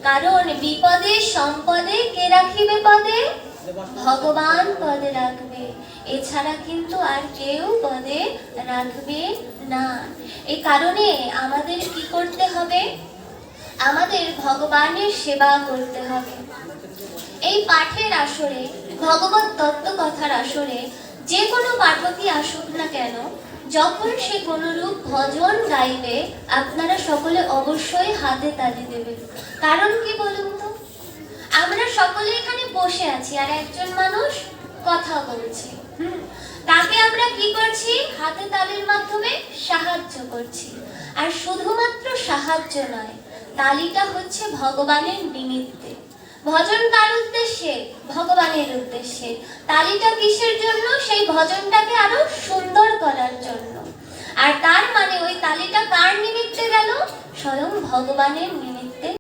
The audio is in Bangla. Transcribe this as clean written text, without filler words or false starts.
কারণ বিপদে সম্পদে কে রাখিবে পদে? ভগবান পদে রাখবে, এছাড়া কিন্তু আর কেউ পদে রাখবে না। এই কারণে আমাদের কি করতে হবে? আমাদের ভগবানের সেবা করতে হবে। এই পাঠের আসরে, ভগবত তত্ত্ব কথার আসরে যে কোনো পাঠকই আসুক না কেন, যখন সে কোনরূপ ভজন গাইবে, আপনারা সকলে অবশ্যই হাতে তালি দেবেন। কারণ কি বলুন তো? আমরা সকলে এখানে বসে আছি আর একজন মানুষ কথা বলছে, তাকে আমরা কি করছি? হাতে তালির মাধ্যমে সাহায্য করছি। আর শুধুমাত্র সাহায্য নয়, তালিটা হচ্ছে ভগবানের নিমিত্তে। ভজন কার উদ্দেশ্যে? ভগবানের উদ্দেশ্যে। তালিটা কিসের জন্য? সেই ভজনটাকে আরো সুন্দর করার জন্য। আর তার মানে ওই তালিটা কার নিমিত্তে গেল? স্বয়ং ভগবানের নিমিত্তে।